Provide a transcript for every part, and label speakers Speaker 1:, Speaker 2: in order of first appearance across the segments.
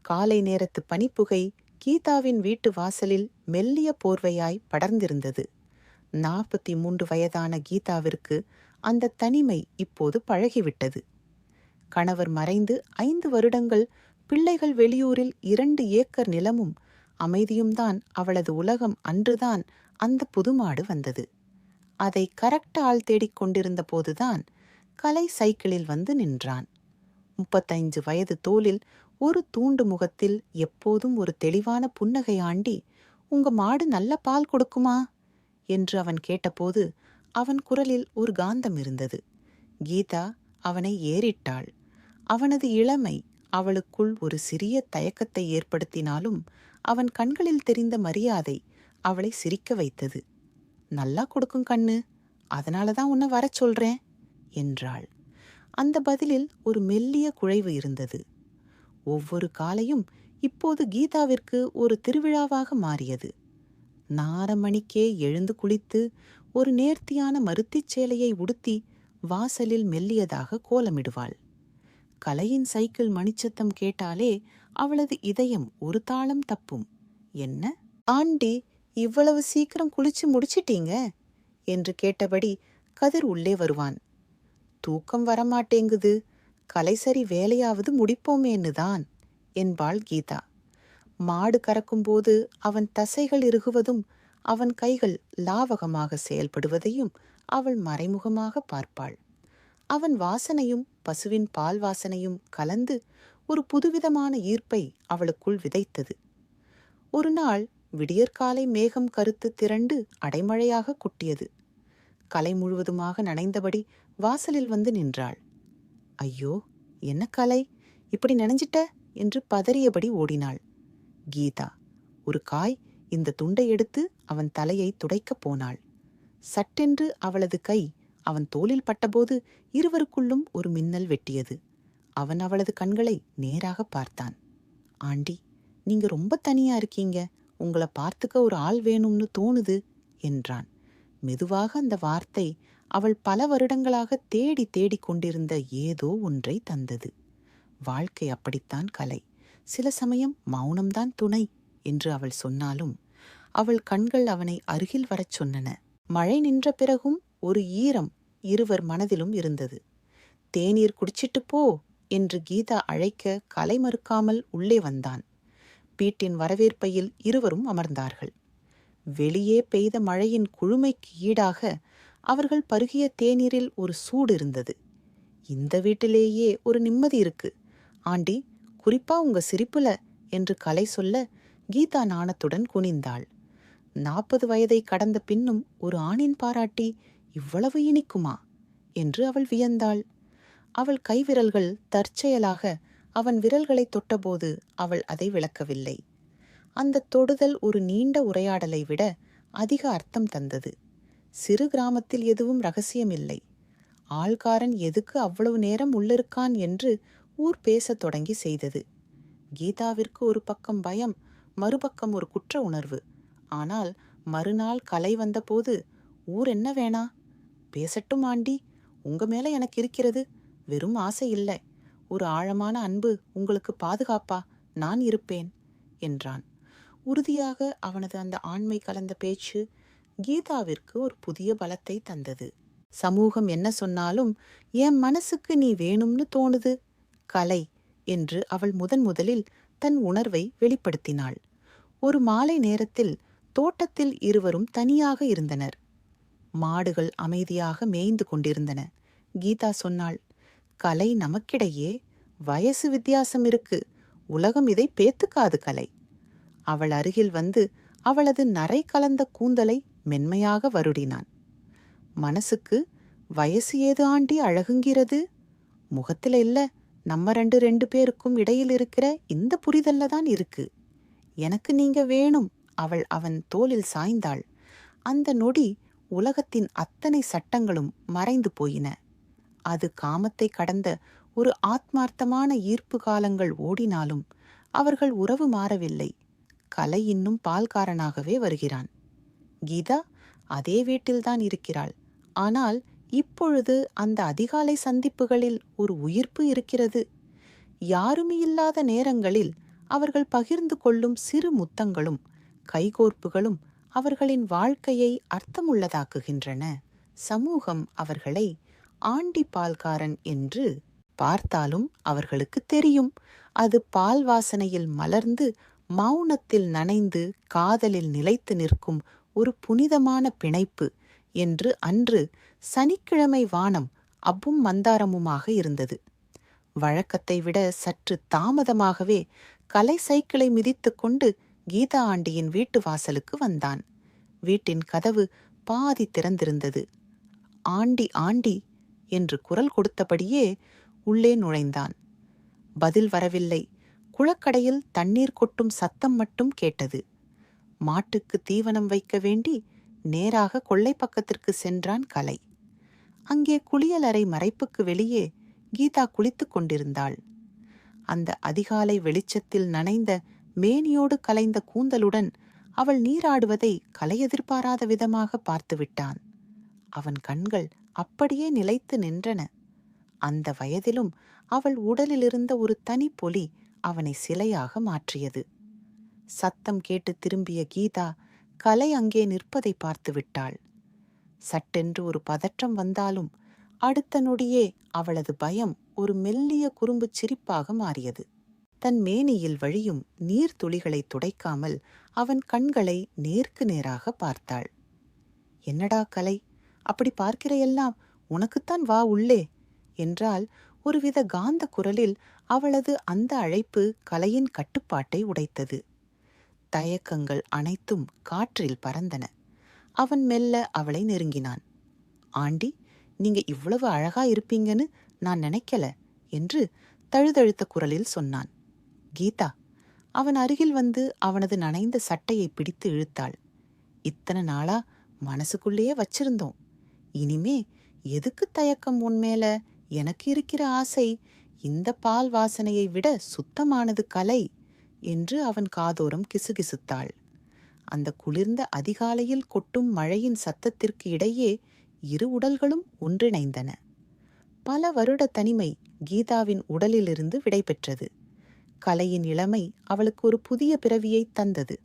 Speaker 1: காலை நேரத்து பனிப்புகை கீதாவின் வீட்டு வாசலில் மெல்லிய போர்வையாய் படர்ந்திருந்தது. 43 வயதான கீதாவிற்கு அந்த தனிமை இப்போது பழகிவிட்டது. கணவர் மறைந்து 5 வருடங்கள், பிள்ளைகள் வெளியூரில் 2 ஏக்கர் நிலமும் அமைதியும்தான் அவளது உலகம். அன்றுதான் அந்த புதுமாடு வந்தது. அதை கரெக்ட் ஆள் தேடிக் கொண்டிருந்த போதுதான் கலை சைக்கிளில் வந்து நின்றான். 35 வயது தோளில் ஒரு தூண்டு முகத்தில் எப்போதும் ஒரு தெளிவான புன்னகை ஆண்டி, "உங்க மாடு நல்ல பால் கொடுக்குமா?" என்று அவன் கேட்டபோது அவன் குரலில் ஒரு காந்தம் இருந்தது. கீதா அவனை ஏறிட்டாள். அவனது இளமை அவளுக்குள் ஒரு சிறிய தயக்கத்தை ஏற்படுத்தினாலும் அவன் கண்களில் தெரிந்த மரியாதை அவளை சிரிக்க வைத்தது. "நல்லா கொடுக்கும் கண்ணு, அதனாலதான் உன்னை வரச் சொல்றேன்" என்றாள். அந்த பதிலில் ஒரு மெல்லிய குழைவு இருந்தது. ஒவ்வொரு காலையும் இப்போது கீதாவிற்கு ஒரு திருவிழாவாக மாறியது. 4 மணிக்கே எழுந்து குளித்து ஒரு நேர்த்தியான மருத்திச் சேலையை உடுத்தி வாசலில் மெல்லியதாக கோலமிடுவாள். கலையின் சைக்கிள் மணிச்சத்தம் கேட்டாலே அவளது இதயம் ஒரு தாளம் தப்பும். "என்ன ஆண்டி, இவ்வளவு சீக்கிரம் குளிச்சு முடிச்சிட்டீங்க?" என்று கேட்டபடி கதிர் உள்ளே வருவான். "தூக்கம் வரமாட்டேங்குது, கலைசரி வேலையாவது முடிப்போமேன்னுதான்" என்பாள் கீதா. மாடு கறக்கும்போது அவன் தசைகள் இறுகுவதும் அவன் கைகள் லாவகமாக செயல்படுவதையும் அவள் மறைமுகமாக பார்ப்பாள். அவன் வாசனையும் பசுவின் பால் வாசனையும் கலந்து ஒரு புதுவிதமான ஈர்ப்பை அவளுக்குள் விதைத்தது. ஒரு நாள் விடியற்காலை மேகம் கருத்து திரண்டு அடைமழையாக கொட்டியது. கலை முழுவதுமாக நனைந்தபடி வாசலில் வந்து நின்றாள். "ஐயோ, என்ன கலை, இப்படி நனைஞ்சிட்ட?" என்று பதறியபடி ஓடினாள். கீதா ஒரு காய் இந்த துண்டை எடுத்து அவன் தலையை துடைக்கப் போனாள். சட்டென்று அவளது கை அவன் தோளில் பட்டபோது இருவருக்குள்ளும் ஒரு மின்னல் வெட்டியது. அவன் அவளது கண்களை நேராக பார்த்தான். "ஆண்டி, நீங்க ரொம்ப தனியா இருக்கீங்க, உங்களை பார்த்துக்க ஒரு ஆள் வேணும்னு தோணுது" என்றான். மெதுவாக அந்த வார்த்தை அவள் பல வருடங்களாக தேடி தேடிக் கொண்டிருந்த ஏதோ ஒன்றை தந்தது. வாழ்க்கை அப்படித்தான் கலை, சில சமயம் மௌனம்தான் துணை என்று அவள் சொன்னாலும் அவள் கண்கள் அவனை அருகில் வரச் சொன்னன. மழை நின்ற பிறகும் ஒரு ஈரம் இருவர் மனதிலும் இருந்தது. "தேநீர் குடிச்சிட்டு போ" என்று கீதா அழைக்க கலை மறுக்காமல் உள்ளே வந்தான். வீட்டின் வரவேற்பையில் இருவரும் அமர்ந்தார்கள். வெளியே பெய்த மழையின் குழுமைக்கு ஈடாக அவர்கள் பருகிய தேநீரில் ஒரு சூடு இருந்தது. "இந்த வீட்டிலேயே ஒரு நிம்மதி இருக்கு ஆண்டி, குறிப்பா உங்க சிரிப்புல" என்று கலை சொல்ல கீதா நாணத்துடன் குனிந்தாள். 40 வயதை கடந்த பின்னும் ஒரு ஆணின் பாராட்டி இவ்வளவு இனிக்குமா என்று அவள் வியந்தாள். அவள் கைவிரல்கள் தற்செயலாக அவன் விரல்களை தொட்டபோது அவள் அதை விளக்கவில்லை. அந்த தொடுதல் ஒரு நீண்ட உரையாடலை விட அதிக அர்த்தம் தந்தது. சிறு கிராமத்தில் எதுவும் ரகசியமில்லை. ஆள்காரன் எதுக்கு அவ்வளவு நேரம் உள்ளிருக்கான் என்று ஊர் பேசத் தொடங்கி செய்தது. கீதாவிற்கு ஒரு பக்கம் பயம், மறுபக்கம் ஒரு குற்ற உணர்வு. ஆனால் மறுநாள் கலை வந்தபோது, "ஊர் என்ன வேணா, பேசட்டும் ஆண்டி, உங்க மேல எனக்கு இருக்கிறது வெறும் ஆசை இல்லை, ஒரு ஆழமான அன்பு, உங்களுக்கு பாதுகாப்பா நான் இருப்பேன்" என்றான். உறுதியாக அவனது அந்த ஆண்மை கலந்த பேச்சு கீதாவிற்கு ஒரு புதிய பலத்தை தந்தது. "சமூகம் என்ன சொன்னாலும் என் மனசுக்கு நீ வேணும்னு தோணுது கலை" என்று அவள் முதலில் தன் உணர்வை வெளிப்படுத்தினாள். ஒரு மாலை நேரத்தில் தோட்டத்தில் இருவரும் தனியாக இருந்தனர். மாடுகள் அமைதியாக மேய்ந்து கொண்டிருந்தன. கீதா சொன்னாள், "கலை, நமக்கிடையே வயசு வித்தியாசம் இருக்கு, உலகம் இதை பேத்துக்காது கலை." அவள் அருகில் வந்து அவளது நரை கலந்த கூந்தலை மென்மையாக வருடினான். "மனசுக்கு வயசு ஏது ஆண்டி அழகுங்கிறது? முகத்தில இல்ல, நம்ம ரெண்டு பேருக்கும் இடையில் இருக்கிற இந்த புரிதல்ல தான் இருக்கு. எனக்கு நீங்க வேணும்." அவள் அவன் தோளில் சாய்ந்தாள். அந்த நொடி உலகத்தின் அத்தனை சட்டங்களும் மறைந்து போயின. அது காமத்தை கடந்த ஒரு ஆத்மார்த்தமான ஈர்ப்பு. காலங்கள் ஓடினாலும் அவர்கள் உறவு மாறவில்லை. கலை இன்னும் பால்காரனாகவே வருகிறான். கீதா அதே வீட்டில்தான் இருக்கிறாள். ஆனால் இப்பொழுது அந்த அதிகாலை சந்திப்புகளில் ஒரு உயிர்ப்பு இருக்கிறது. யாருமே இல்லாத நேரங்களில் அவர்கள் பகிர்ந்து கொள்ளும் சிறு முத்தங்களும் கைகோர்ப்புகளும் அவர்களின் வாழ்க்கையை அர்த்தமுள்ளதாக்குகின்றன. சமூகம் அவர்களை ஆண்டி பால்காரன் என்று பார்த்தாலும் அவர்களுக்கு தெரியும், அது பால் வாசனையில் மலர்ந்து மௌனத்தில் நனைந்து காதலில் நிலைத்து நிற்கும் ஒரு புனிதமான பிணைப்பு என்று. அன்று சனிக்கிழமை வானம் அப்பும் மந்தாரமுமாக இருந்தது. வழக்கத்தை விட சற்று தாமதமாகவே கலை சைக்கிளை மிதித்து கொண்டு கீதா ஆண்டியின் வீட்டு வாசலுக்கு வந்தான். வீட்டின் கதவு பாதி திறந்திருந்தது. ஆண்டி ஆண்டி என்று குரல் கொடுத்தபடியே உள்ளே நுழைந்தான். பதில் வரவில்லை. குளக்கடையில் தண்ணீர் கொட்டும் சத்தம் மட்டும் கேட்டது. மாட்டுக்கு தீவனம் வைக்க வேண்டி நேராக கொள்ளை பக்கத்திற்கு சென்றான் கலை. அங்கே குளியலறை மறைப்புக்கு வெளியே கீதா குளித்துக் கொண்டிருந்தாள். அந்த அதிகாலை வெளிச்சத்தில் நனைந்த மேனியோடு கலைந்த கூந்தலுடன் அவள் நீராடுவதை கலை எதிர்பாராத விதமாக பார்த்துவிட்டான். அவன் கண்கள் அப்படியே நிலைத்து நின்றன. அந்த வயதிலும் அவள் உடலிலிருந்த ஒரு தனி பொலி அவனை சிலையாக மாற்றியது. சத்தம் கேட்டு திரும்பிய கீதா கலை அங்கே நிற்பதை பார்த்து விட்டாள். சட்டென்று ஒரு பதற்றம் வந்தாலும் அடுத்த நொடியே அவளது பயம் ஒரு மெல்லிய குறும்புச் சிரிப்பாக மாறியது. தன் மேனியில் வழியும் நீர்த்துளிகளை துடைக்காமல் அவன் கண்களை நேருக்கு நேராக பார்த்தாள். என்னடா கலை, அப்படி பார்க்கிறையெல்லாம் உனக்குத்தான் வா உள்ளே என்றால் ஒருவித காந்த குரலில் அவளது அந்த அழைப்பு கலையின் கட்டுப்பாட்டை உடைத்தது. தயக்கங்கள் அனைத்தும் காற்றில் பறந்தன. அவன் மெல்ல அவளை நெருங்கினான். ஆண்டி, நீங்க இவ்வளவு அழகா இருப்பீங்கன்னு நான் நினைக்கல என்று தழுதழுத்த குரலில் சொன்னான். கீதா அவன் அருகில் வந்து அவனது நனைந்த சட்டையை பிடித்து இழுத்தாள். இத்தனை நாளா மனசுக்குள்ளேயே வச்சிருந்தோம். இனிமே எதுக்கு தயக்கம் உன்மேல? எனக்கு இருக்கிற ஆசை இந்த பால் வாசனையை விட சுத்தமானது கலை என்று அவன் காதோரம் கிசுகிசுத்தாள். அந்த குளிர்ந்த அதிகாலையில் கொட்டும் மழையின் சத்தத்திற்கு இடையே இரு உடல்களும் ஒன்றிணைந்தன. பல வருட தனிமை கீதாவின் உடலிலிருந்து விடைபெற்றது. கலையின் இளமை அவளுக்கு ஒரு புதிய பிறவியை தந்தது.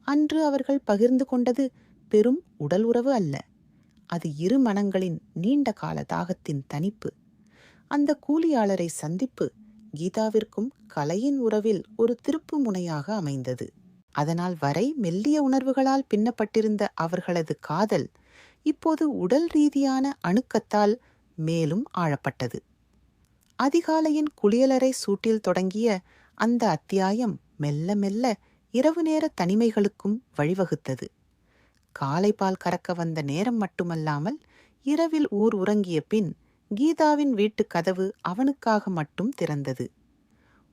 Speaker 1: அன்று அவர்கள் பகிர்ந்து கொண்டது பெரும் உடல் உறவு அல்ல, அது இரு மனங்களின் நீண்ட கால தாகத்தின் தணிப்பு. அந்த கூலியாளரை சந்திப்பு கீதாவிற்கும் கலையின் உறவில் ஒரு திருப்பு முனையாக அமைந்தது. அதனால் வரை மெல்லிய உணர்வுகளால் பின்னப்பட்டிருந்த அவர்களது காதல் இப்போது உடல் ரீதியான அணுக்கத்தால் மேலும் ஆழப்பட்டது. அதிகாலையின் குளியலறை சூட்டில் தொடங்கிய அந்த அத்தியாயம் மெல்ல மெல்ல இரவு நேர தனிமைகளுக்கும் வழிவகுத்தது. காலை பால் கறக்க வந்த நேரம் மட்டுமல்லாமல் இரவில் ஊர் உறங்கிய பின் கீதாவின் வீட்டு கதவு அவனுக்காக மட்டும் திறந்தது.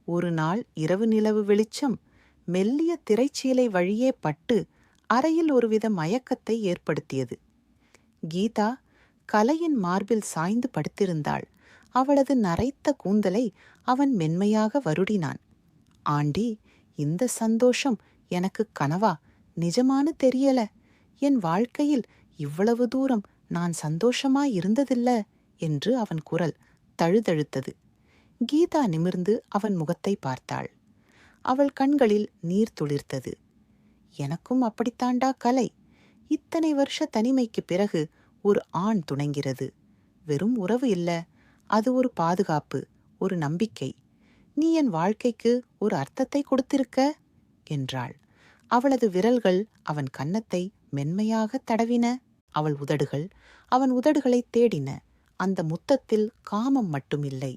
Speaker 1: ஒரு நாள் இரவு நிலவு வெளிச்சம் மெல்லிய திரைச்சீலை வழியே பட்டு அறையில் ஒருவித மயக்கத்தை ஏற்படுத்தியது. கீதா கலையின் மார்பில் சாய்ந்து படுத்திருந்தாள். அவளது நரைத்த கூந்தலை அவன் மென்மையாக வருடினான். ஆண்டி, இந்த சந்தோஷம் எனக்கு கனவா, நிஜமானு தெரியல. என் வாழ்க்கையில் இவ்வளவு தூரம் நான் சந்தோஷமாய் இருந்ததில்ல என்று அவன் குரல் தழுதழுத்தது. கீதா நிமிர்ந்து அவன் முகத்தை பார்த்தாள். அவள் கண்களில் நீர் துளிர்த்தது. எனக்கும் அப்படித்தாண்டா கலை. இத்தனை வருஷ தனிமைக்கு பிறகு ஒரு ஆண் துணைங்கிறது. வெறும் உறவு இல்ல, அது ஒரு பாதுகாப்பு, ஒரு நம்பிக்கை. நீ என் வாழ்க்கைக்கு ஒரு அர்த்தத்தை கொடுத்திருக்க என்றாள். அவளது விரல்கள் அவன் கன்னத்தை மென்மையாக தடவின. அவள் உதடுகள் அவன் உதடுகளை தேடின. அந்த முத்தத்தில் காமம் மட்டுமில்லை,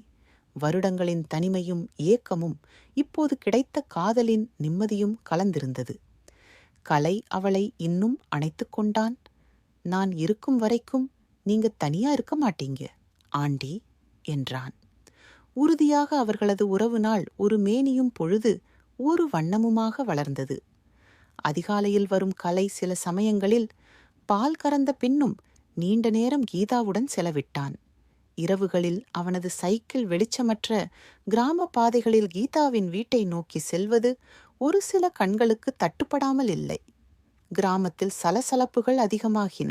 Speaker 1: வருடங்களின் தனிமையும் ஏக்கமும் இப்போது கிடைத்த காதலின் நிம்மதியும் கலந்திருந்தது. கலை அவளை இன்னும் அணைத்துக் கொண்டான். நான் இருக்கும் வரைக்கும் நீங்க தனியா இருக்க மாட்டீங்க ஆண்டி என்றான். உறுதியாக அவர்களது உறவு நாள் ஒரு மேனியும் பொழுது ஒரு வண்ணமுமாக வளர்ந்தது. அதிகாலையில் வரும் கலை சில சமயங்களில் பால் கறந்த பின்னும் நீண்ட நேரம் கீதாவுடன் செலவிட்டான். இரவுகளில் அவனது சைக்கிள் வெளிச்சமற்ற கிராம பாதைகளில் கீதாவின் வீட்டை நோக்கி செல்வது ஒரு சில கண்களுக்கு தட்டுப்படாமல் இல்லை. கிராமத்தில் சலசலப்புகள் அதிகமாகின.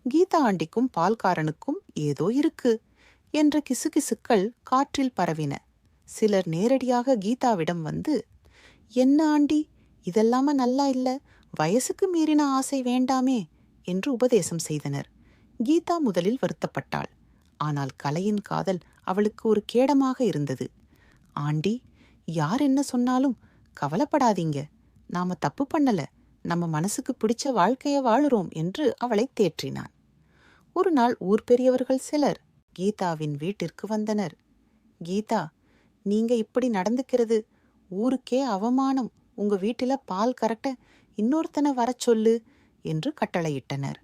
Speaker 1: கீதா ஆண்டிக்கும் பால்காரனுக்கும் ஏதோ இருக்கு என்ற கிசுகிசுக்கள் காற்றில் பரவின. சிலர் நேரடியாக கீதாவிடம் வந்து, என்ன ஆண்டி, இதெல்லாம நல்லா இல்ல, வயசுக்கு மீறின ஆசை வேண்டாமே என்று உபதேசம் செய்தனர். கீதா முதலில் வருத்தப்பட்டாள். ஆனால் கலையின் காதல் அவளுக்கு ஒரு கேடமாக இருந்தது. ஆண்டி, யார் என்ன சொன்னாலும் கவலைப்படாதீங்க, நாம தப்பு பண்ணல, நம்ம மனசுக்கு பிடிச்ச வாழ்க்கைய வாழுறோம் என்று அவளை தேற்றினான். ஒரு நாள் ஊர் பெரியவர்கள் சிலர் கீதாவின் வீட்டிற்கு வந்தனர். கீதா, நீங்க இப்படி நடந்துக்கிறது ஊருக்கே அவமானம். உங்க வீட்டில பால் கரட்ட இன்னொருத்தனை வரச் சொல்லு என்று கட்டளையிட்டனர்.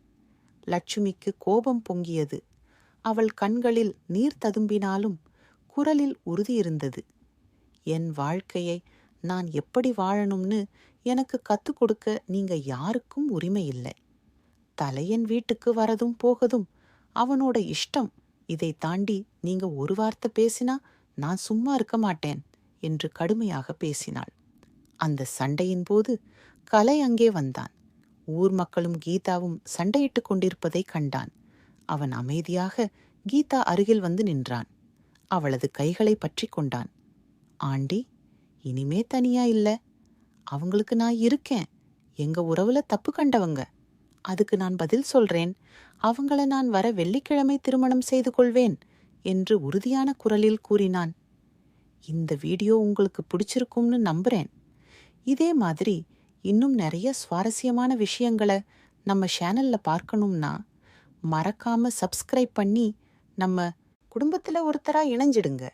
Speaker 1: லட்சுமிக்கு கோபம் பொங்கியது. அவள் கண்களில் நீர் ததும்பினாலும் குரலில் உறுதியிருந்தது. என் வாழ்க்கையை நான் எப்படி வாழணும்னு எனக்கு கத்துக் கொடுக்க நீங்க யாருக்கும் உரிமை இல்லை. தலையன் வீட்டுக்கு வரதும் போகதும் அவனோட இஷ்டம். இதை தாண்டி நீங்க ஒரு வார்த்தை பேசினா நான் சும்மா இருக்க மாட்டேன் என்று கடுமையாக பேசினாள். அந்த சண்டையின் போது கலை அங்கே வந்தான். ஊர் மக்களும் கீதாவும் சண்டையிட்டுக் கொண்டிருப்பதை கண்டான். அவன் அமைதியாக கீதா அருகில் வந்து நின்றான். அவளது கைகளை பற்றி கொண்டான். ஆண்டி, இனிமே தனியா இல்ல, அவங்களுக்கு நான் இருக்கேன். எங்க உறவுல தப்பு கண்டவங்க, அதுக்கு நான் பதில் சொல்றேன். அவங்கள நான் வர வெள்ளிக்கிழமை திருமணம் செய்து கொள்வேன் என்று உறுதியான குரலில் கூறினான். இந்த வீடியோ உங்களுக்கு பிடிச்சிருக்கும்னு நம்புறேன். இதே மாதிரி இன்னும் நிறைய சுவாரஸ்யமான விஷயங்களை நம்ம சேனல்ல பார்க்கணும்னா மறக்காம சப்ஸ்கிரைப் பண்ணி நம்ம குடும்பத்துல ஒருத்தரா இணைஞ்சிடுங்க.